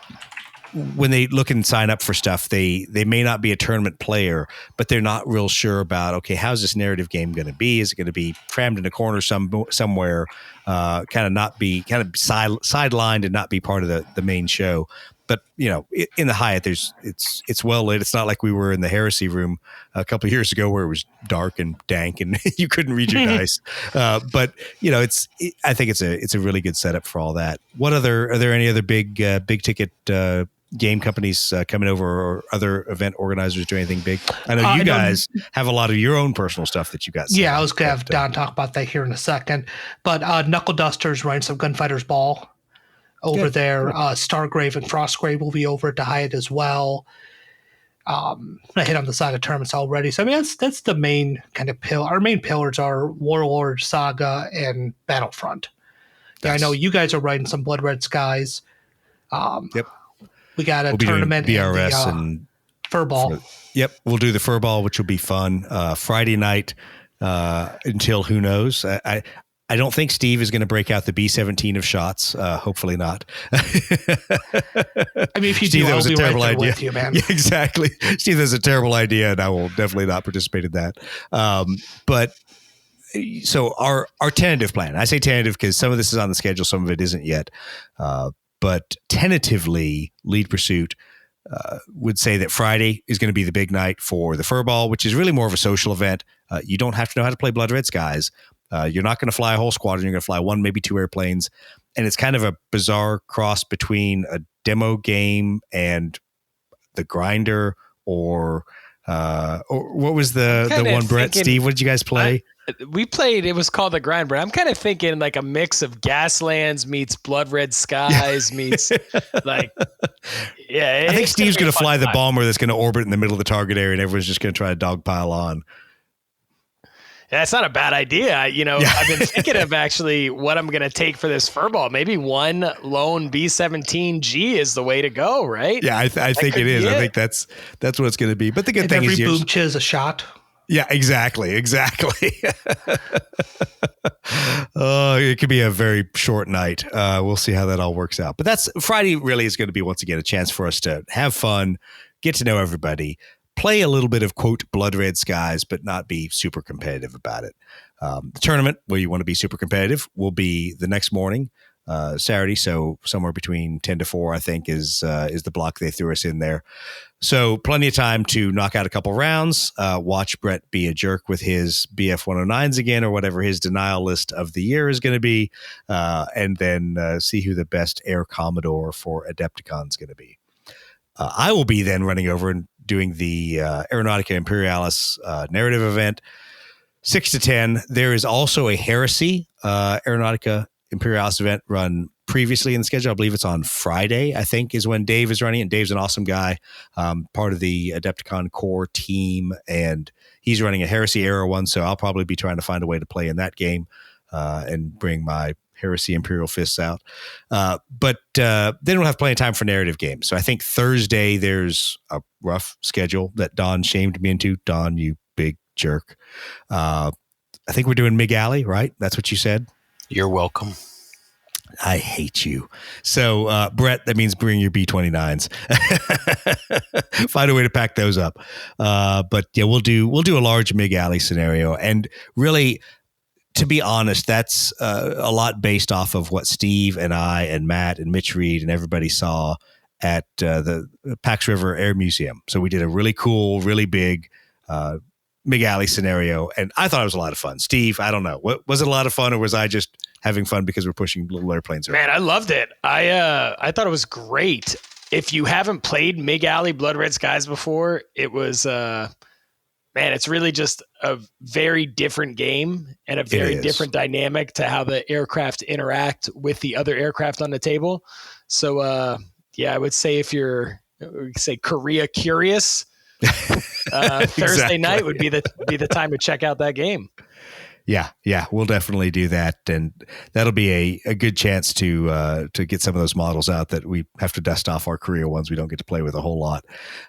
when they look and sign up for stuff, they may not be a tournament player, but they're not real sure about, okay, how's this narrative game going to be? Is it going to be crammed in a corner somewhere, kind of sidelined and not be part of the main show? But in the Hyatt, it's well lit. It's not like we were in the Heresy room a couple of years ago where it was dark and dank and you couldn't read your dice. But I think it's a really good setup for all that. Are there any other big ticket game companies coming over, or other event organizers doing anything big? I know you guys have a lot of your own personal stuff that you got. Yeah, I was going to have Don talk about that here in a second. But Knuckle Dusters running some Gunfighters Ball over there. Stargrave and Frostgrave will be over at the Hyatt as well. I hit on the side of tournaments already. So, I mean, that's the main kind of Our main pillars are Warlord, Saga, and Battlefront. Yeah, I know you guys are writing some Blood Red Skies. Yep. We got a tournament doing BRS and Furball. Yep, we'll do the Furball, which will be fun. Friday night until who knows. I don't think Steve is going to break out the B-17 of shots. Hopefully not. I mean, if you Steve, do, that was I'll a be terrible right there idea. with you, man. Yeah, exactly. Steve, that's a terrible idea, and I will definitely not participate in that. But so our tentative plan, I say tentative because some of this is on the schedule, some of it isn't yet. But tentatively, Lead Pursuit would say that Friday is going to be the big night for the Furball, which is really more of a social event. You don't have to know how to play Blood Red Skies. You're not going to fly a whole squadron. You're going to fly one, maybe two airplanes. And it's kind of a bizarre cross between a demo game and the Grinder, or Or what was the one, Brett, Steve? What did you guys play? We played, it was called The Grind, but I'm kind of thinking like a mix of Gaslands meets Blood Red Skies meets like, yeah. I think Steve's going to fly the bomber that's going to orbit in the middle of the target area and everyone's just going to try to dogpile on. That's not a bad idea. I've been thinking of actually what I'm going to take for this furball. Maybe one lone B-17G is the way to go, right? Yeah, I think it is. I think that's what it's going to be. But the good thing is every boomcha is a shot. Yeah, exactly. It could be a very short night. We'll see how that all works out. But Friday really is going to be, once again, a chance for us to have fun, get to know everybody, play a little bit of, quote, Blood Red Skies, but not be super competitive about it. The tournament, where you want to be super competitive, will be the next morning, Saturday. So somewhere between 10 to 4, I think, is the block they threw us in there. So plenty of time to knock out a couple rounds, watch Brett be a jerk with his BF 109s again, or whatever his denial list of the year is going to be, and then see who the best Air Commodore for Adepticon is going to be. I will be then running over and doing the Aeronautica Imperialis narrative event, 6 to 10. There is also a Heresy Aeronautica Imperialis event run previously in the schedule. I believe it's on Friday, I think, is when Dave is running it. And Dave's an awesome guy, part of the Adepticon core team, and he's running a Heresy Era one, so I'll probably be trying to find a way to play in that game and bring my Heresy Imperial Fists out. But then we'll have plenty of time for narrative games. So I think Thursday there's a rough schedule that Don shamed me into. Don, you big jerk. I think we're doing Mig Alley, right? That's what you said? You're welcome. I hate you. So, Brett, that means bring your B-29s. Find a way to pack those up. But yeah, we'll do a large Mig Alley scenario. And really, to be honest, that's a lot based off of what Steve and I and Matt and Mitch Reed and everybody saw at the Pax River Air Museum. So we did a really cool, really big Mig Alley scenario, and I thought it was a lot of fun. Steve, I don't know. Was it a lot of fun, or was I just having fun because we're pushing little airplanes around? Man, I loved it. I thought it was great. If you haven't played Mig Alley Blood Red Skies before, it was it's really just a very different game and a very different dynamic to how the aircraft interact with the other aircraft on the table. So I would say if you're Korea curious, Thursday night would be the time to check out that game. Yeah, we'll definitely do that, and that'll be a good chance to get some of those models out that we have to dust off our Korea ones we don't get to play with a whole lot.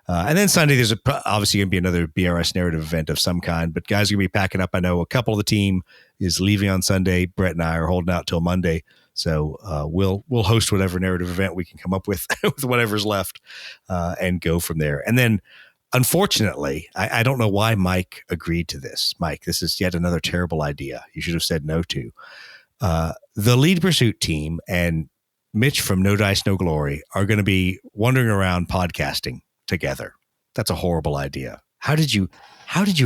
And then Sunday, there's obviously going to be another BRS narrative event of some kind, but guys are going to be packing up. I know a couple of the team is leaving on Sunday. Brett and I are holding out till Monday, so we'll host whatever narrative event we can come up with with whatever's left, and go from there. And then, unfortunately, I don't know why Mike agreed to this. Mike, this is yet another terrible idea you should have said no to. The Lead Pursuit team and Mitch from No Dice, No Glory are going to be wandering around podcasting together. That's a horrible idea. How did you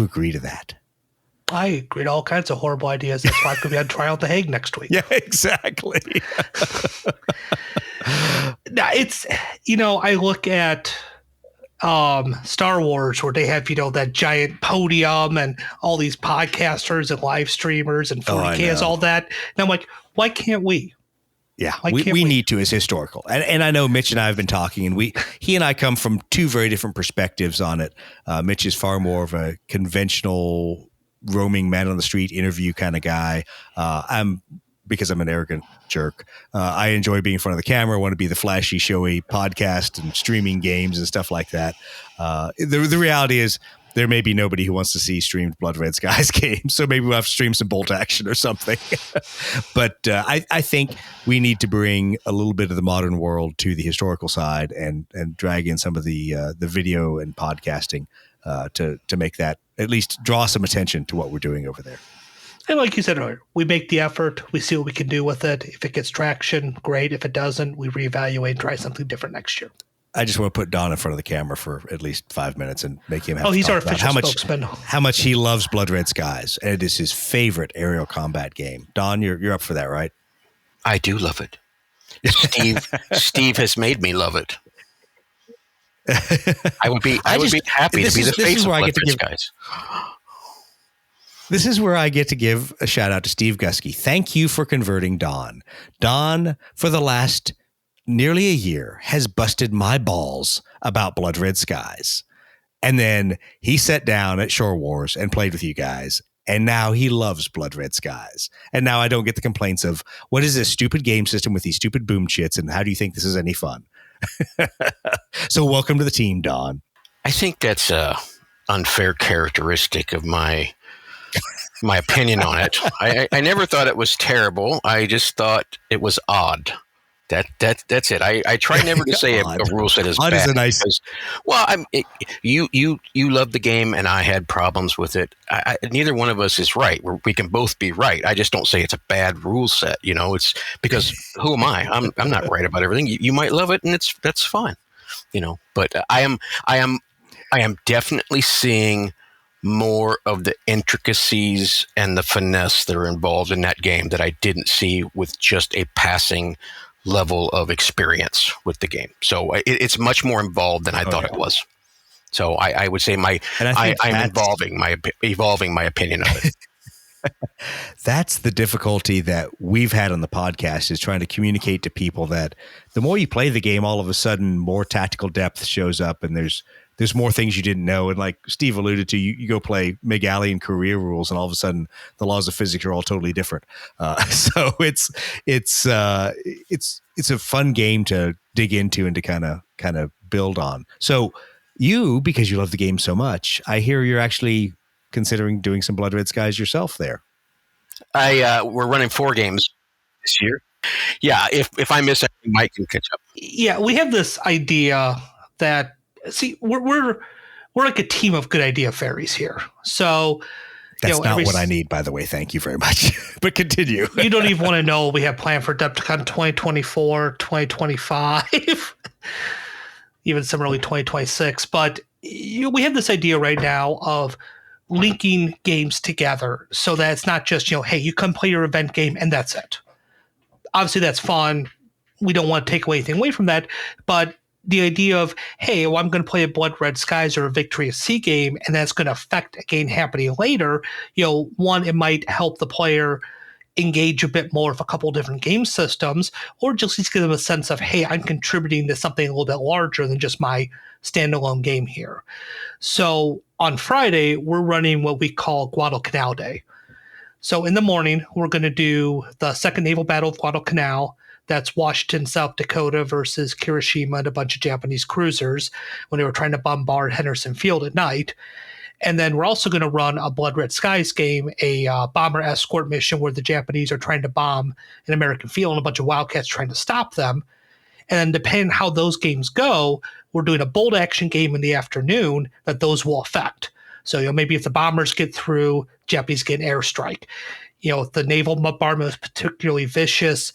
agree to that? I agreed to all kinds of horrible ideas. That's why I could be on trial at The Hague next week. Yeah, exactly. It's, I look at Star Wars, where they have, that giant podium and all these podcasters and live streamers and 40Ks, all that. And I'm like, why can't we? Yeah, we need to as historical. And I know Mitch and I have been talking, and he and I come from two very different perspectives on it. Mitch is far more of a conventional roaming man on the street interview kind of guy. Because I'm an arrogant jerk, I enjoy being in front of the camera. I want to be the flashy, showy podcast and streaming games and stuff like that. The reality is there may be nobody who wants to see streamed Blood Red Skies games, so maybe we'll have to stream some Bolt Action or something. But I think we need to bring a little bit of the modern world to the historical side and drag in some of the video and podcasting to make that at least draw some attention to what we're doing over there. And like you said earlier, we make the effort. We see what we can do with it. If it gets traction, great. If it doesn't, we reevaluate and try something different next year. I just want to put Don in front of the camera for at least 5 minutes and make him have he's our official spokesman. How much he loves Blood Red Skies. And it is his favorite aerial combat game. Don, you're up for that, right? I do love it. Steve has made me love it. I would be happy to be the face of Blood Red Skies. This is where I get to give a shout out to Steve Gusky. Thank you for converting Don. Don, for the last nearly a year, has busted my balls about Blood Red Skies. And then he sat down at Shore Wars and played with you guys. And now he loves Blood Red Skies. And now I don't get the complaints of, what is this stupid game system with these stupid boom chits? And how do you think this is any fun? So welcome to the team, Don. I think that's a unfair characteristic of my opinion on it. I never thought it was terrible. I just thought it was odd. That's it. I try never to say a rule set is odd bad. Is a nice. You love the game, and I had problems with it. Neither one of us is right. We can both be right. I just don't say it's a bad rule set. It's because who am I? I'm not right about everything. You might love it, and that's fine. But I am definitely seeing more of the intricacies and the finesse that are involved in that game that I didn't see with just a passing level of experience with the game. So it's much more involved than I thought it was. So I would say I'm evolving my opinion of it. That's the difficulty that we've had on the podcast, is trying to communicate to people that the more you play the game, all of a sudden more tactical depth shows up, and there's more things you didn't know. And like Steve alluded to, you go play McGalley Career rules, and all of a sudden the laws of physics are all totally different. So it's a fun game to dig into and to kind of build on. So you, because you love the game so much, I hear you're actually considering doing some Blood Red Skies yourself there. We're running 4 games this year. Yeah, if I miss anything, Mike can catch up. Yeah, we have this idea that, see, we're like a team of good idea fairies here. So that's not what I need, by the way. Thank you very much. But continue. You don't even want to know what we have planned for Adepticon 2024, 2025, even some early 2026. But we have this idea right now of linking games together so that it's not just, hey, you come play your event game and that's it. Obviously, that's fun. We don't want to take anything away from that. But the idea of, hey, well, I'm going to play a Blood Red Skies or a Victory at Sea game, and that's going to affect a game happening later. One, it might help the player engage a bit more with a couple of different game systems, or just give them a sense of, hey, I'm contributing to something a little bit larger than just my standalone game here. So on Friday, we're running what we call Guadalcanal Day. So in the morning, we're going to do the Second Naval Battle of Guadalcanal. That's Washington, South Dakota versus Kirishima and a bunch of Japanese cruisers when they were trying to bombard Henderson Field at night. And then we're also going to run a Blood Red Skies game, a bomber escort mission where the Japanese are trying to bomb an American field and a bunch of Wildcats trying to stop them. And then depending on how those games go, we're doing a bold action game in the afternoon that those will affect. So, maybe if the bombers get through, Japanese get an airstrike. If the naval bombardment is particularly vicious,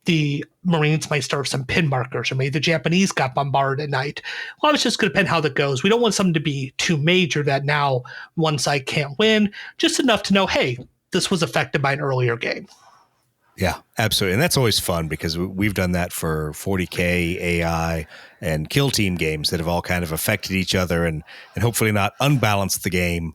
the Marines might start some pin markers, or maybe the Japanese got bombarded at night. Well, it's just going to depend how that goes. We don't want something to be too major that now one side can't win, just enough to know, hey, this was affected by an earlier game. Yeah, absolutely. And that's always fun because we've done that for 40K, AI, and Kill Team games that have all kind of affected each other and hopefully not unbalanced the game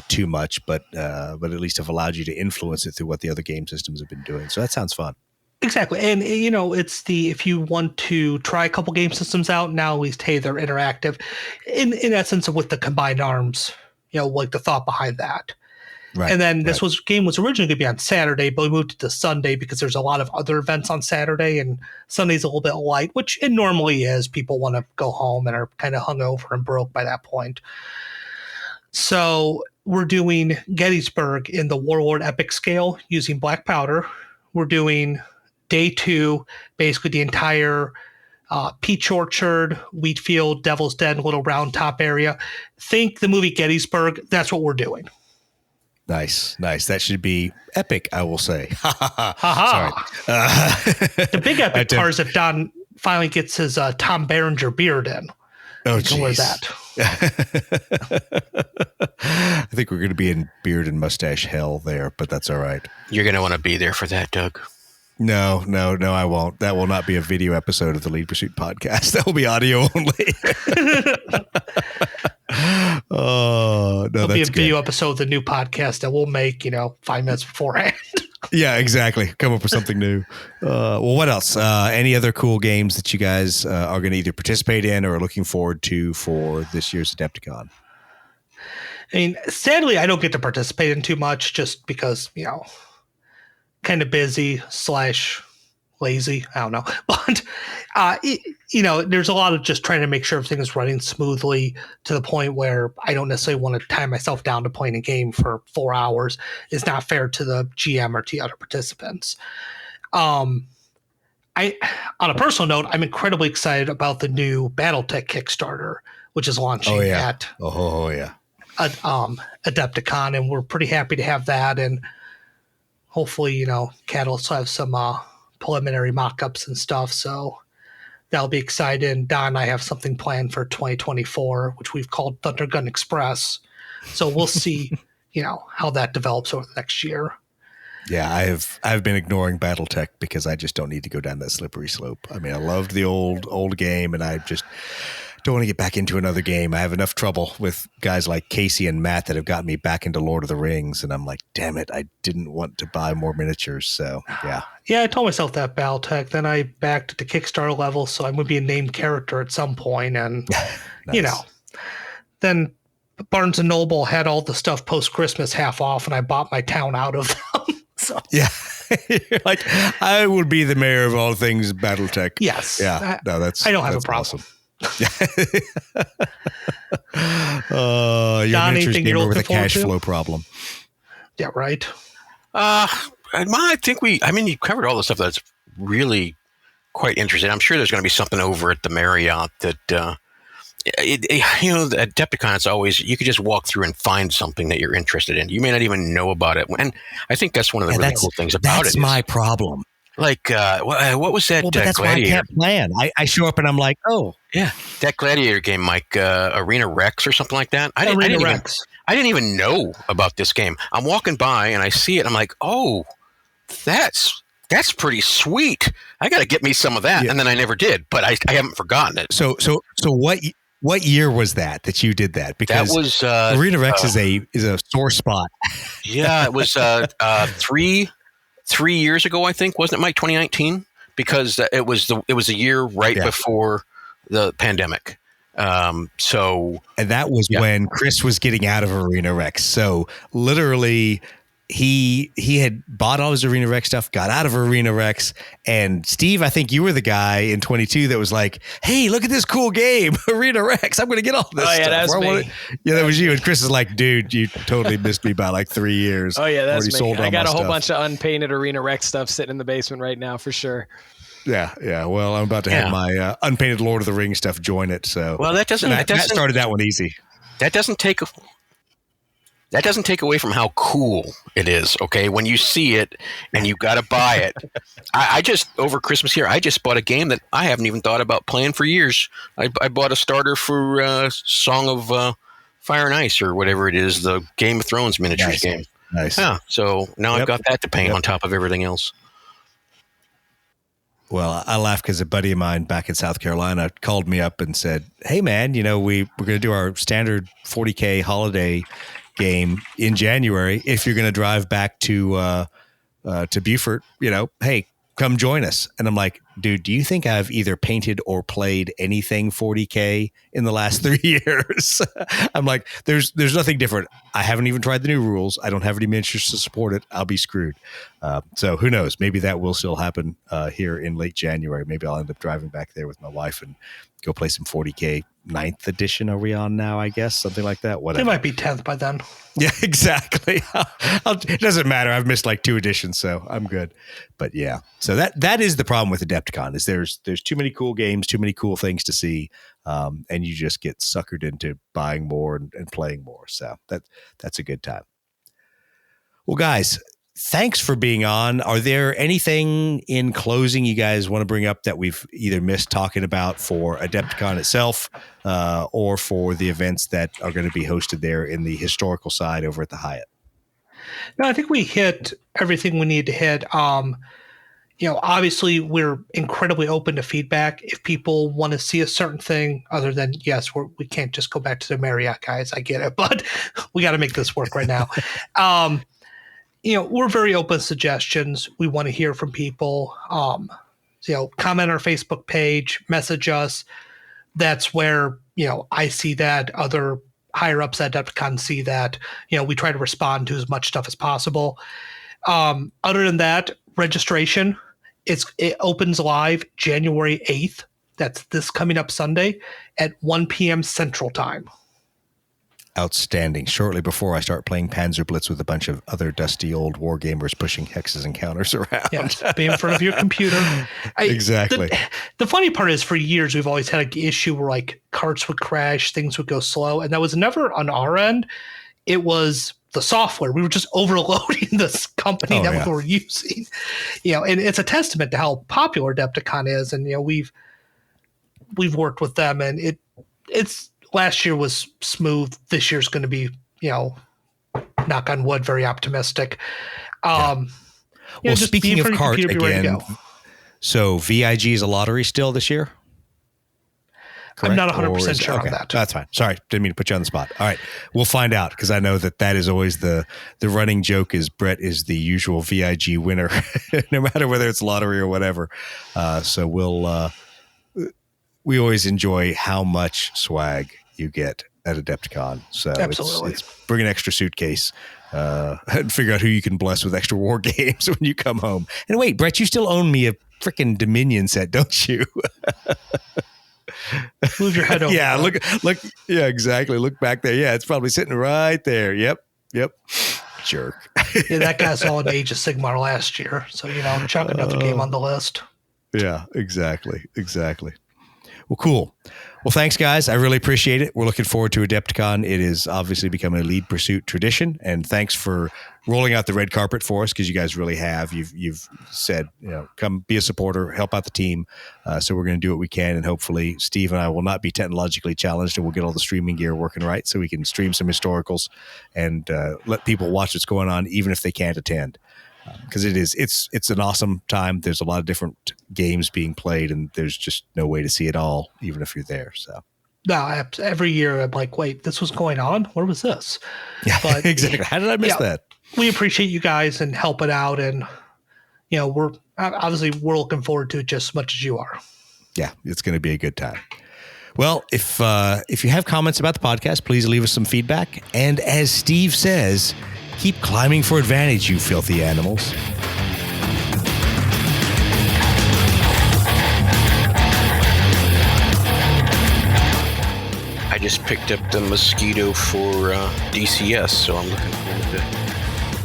too much, but at least have allowed you to influence it through what the other game systems have been doing. So that sounds fun. Exactly. And, it's if you want to try a couple game systems out, now at least, hey, they're interactive in essence with the combined arms, like the thought behind that. Right. And then this game was originally going to be on Saturday, but we moved it to Sunday because there's a lot of other events on Saturday, and Sunday's a little bit light, which it normally is. People want to go home and are kind of hungover and broke by that point. So we're doing Gettysburg in the Warlord Epic scale using black powder. We're doing Day 2, basically the entire Peach Orchard, Wheat Field, Devil's Den, Little Round Top area. Think the movie Gettysburg. That's what we're doing. Nice. That should be epic, I will say. Sorry. The big epic part is if Don finally gets his Tom Berenger beard in. Oh, geez. Where's that? I think we're going to be in beard and mustache hell there, but that's all right. You're going to want to be there for that, Doug. No, I won't. That will not be a video episode of the Lead Pursuit podcast. That will be audio only. Oh, no, It'll be a that's video good. episode of the new podcast that we'll make, 5 minutes beforehand. Yeah, exactly. Come up with something new. Well, what else? Any other cool games that you guys are going to either participate in or are looking forward to for this year's Adepticon? I mean, sadly, I don't get to participate in too much just because, kind of busy / lazy. I don't know. But, there's a lot of just trying to make sure everything is running smoothly to the point where I don't necessarily want to tie myself down to playing a game for 4 hours. It's not fair to the GM or to other participants. On a personal note, I'm incredibly excited about the new BattleTech Kickstarter, which is launching at Adepticon, and we're pretty happy to have that. And hopefully, Cat will have some preliminary mock-ups and stuff, so that'll be exciting. Don and I have something planned for 2024, which we've called Thunder Gun Express. So we'll see, how that develops over the next year. Yeah, I've been ignoring BattleTech because I just don't need to go down that slippery slope. I mean, I loved the old game, and I just don't want to get back into another game. I have enough trouble with guys like Casey and Matt that have gotten me back into Lord of the Rings, and I'm like, damn it, I didn't want to buy more miniatures. So yeah. Yeah, I told myself that BattleTech. Then I backed at the Kickstarter level, so I'm going to be a named character at some point, and Nice. then Barnes and Noble had all the stuff post Christmas half off, and I bought my town out of them. So Yeah. You're like, I would be the mayor of all things BattleTech. yes, Yeah. No, I don't have a that's problem. Awesome. Your John, miniatures anything you're gamer with a looking forward cash to? flow problem. Yeah, right. I think you covered all the stuff that's really quite interesting. I'm sure there's going to be something over at the Marriott that, the Adepticon, it's always, you could just walk through and find something that you're interested in. You may not even know about it. And I think that's one of the really cool things about it. That's my problem. Like, what was that? Well, but that's why I can't plan. I show up and I'm like, oh. Yeah, that Gladiator game, Mike, Arena Rex or something like that. I didn't even know about this game. I'm walking by and I see it. I'm like, oh, that's pretty sweet. I got to get me some of that. Yeah. And then I never did, but I haven't forgotten it. So what year was that you did that? Because that was Arena Rex is a sore spot. Yeah, it was 3 years ago, I think, wasn't it, Mike? 2019, because it was a year right before the pandemic. And that was when Chris was getting out of Arena Rex. So literally, he had bought all his Arena Rex stuff, got out of Arena Rex, and Steve, I think you were the guy in 22 that was like, "Hey, look at this cool game, Arena Rex! I'm going to get all this." Oh yeah, stuff. that's me. Yeah, that was you. And Chris is like, "Dude, you totally missed me by like 3 years." Oh yeah, that's me. Sold I got a whole stuff. bunch of unpainted Arena Rex stuff sitting in the basement right now for sure. Yeah. Well, I'm about to have my unpainted Lord of the Rings stuff join it. So that started that one easy. That doesn't take away from how cool it is. Okay, when you see it and you got to buy it. I just over Christmas here, I just bought a game that I haven't even thought about playing for years. I bought a starter for Song of Fire and Ice or whatever it is, the Game of Thrones miniatures game. Nice. Yeah. So now I've got that to paint on top of everything else. Well, I laugh because a buddy of mine back in South Carolina called me up and said, "Hey, man, we're going to do our standard 40K holiday game in January. If you're going to drive back to Beaufort, hey, come join us." And I'm like, dude, do you think I've either painted or played anything 40K in the last 3 years? I'm like, there's nothing different. I haven't even tried the new rules. I don't have any miniatures to support it. I'll be screwed. So who knows? Maybe that will still happen here in late January. Maybe I'll end up driving back there with my wife and go play some 40K 9th edition. Are we on now? I guess something like that. Whatever. They might be 10th by then. Yeah, exactly. It doesn't matter. I've missed like 2 editions, so I'm good. But yeah, so that is the problem with Adepticon is there's too many cool games, too many cool things to see, and you just get suckered into buying more and playing more. So that's a good time. Well, guys, thanks for being on. Are there anything in closing you guys want to bring up that we've either missed talking about for Adepticon itself or for the events that are going to be hosted there in the historical side over at the Hyatt? No, I think we hit everything we need to hit. Obviously we're incredibly open to feedback. If people want to see a certain thing other than, yes, we can't just go back to the Marriott guys. I get it, but we got to make this work right now. We're very open to suggestions. We want to hear from people. Comment on our Facebook page, message us. That's where, I see that, other higher ups at Adepticon see that. We try to respond to as much stuff as possible. Other than that, registration, it opens live January 8th. That's this coming up Sunday at 1 p.m. Central Time. Outstanding. Shortly before I start playing Panzer Blitz with a bunch of other dusty old war gamers pushing hexes and counters around. Yes, be in front of your computer. Exactly. The funny part is, for years, we've always had an issue where like carts would crash, things would go slow, and that was never on our end. It was the software. We were just overloading this company we were using. And it's a testament to how popular Adepticon is. And we've worked with them, and it's last year was smooth. This year's going to be, knock on wood, very optimistic. Well, speaking of cart again, so VIG is a lottery still this year? Correct? I'm not 100% sure on that. That's fine. Sorry, didn't mean to put you on the spot. All right, we'll find out, because I know that is always the running joke is Brett is the usual VIG winner, no matter whether it's lottery or whatever. So we always enjoy how much swag you get at Adepticon. So absolutely, it's bring an extra suitcase and figure out who you can bless with extra war games when you come home. And wait, Brett, you still own me a freaking Dominion set, don't you? Move your head over. Yeah, look. Yeah, exactly. Look back there. Yeah, it's probably sitting right there. Yep. Jerk. Yeah, that guy saw an Age of Sigmar last year, so chuck another game on the list. Yeah, exactly. Well, cool. Well, thanks, guys. I really appreciate it. We're looking forward to Adepticon. It is obviously becoming a lead pursuit tradition, and thanks for rolling out the red carpet for us, because you guys really have. You've said, come be a supporter, help out the team. So we're going to do what we can, and hopefully Steve and I will not be technologically challenged, and we'll get all the streaming gear working right so we can stream some historicals and let people watch what's going on, even if they can't attend. Because it's an awesome time. There's a lot of different games being played, and there's just no way to see it all, even if you're there. So no, every year I'm like, wait, this was going on? Where was this? Yeah, but, exactly. How did I miss that? We appreciate you guys and helping out, and we're looking forward to it just as much as you are. Yeah, it's going to be a good time. Well, if you have comments about the podcast, please leave us some feedback. And as Steve says, keep climbing for advantage, you filthy animals. I just picked up the Mosquito for DCS, so I'm looking forward to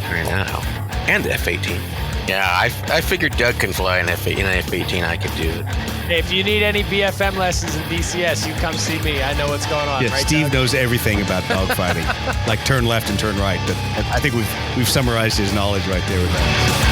trying that out. And the F-18. Yeah, I figured Doug can fly an F-18. I could do it. If you need any BFM lessons in DCS, you come see me. I know what's going on. Yeah, right, Steve Doug? knows everything about dogfighting, like turn left and turn right. But I think we've summarized his knowledge right there with that.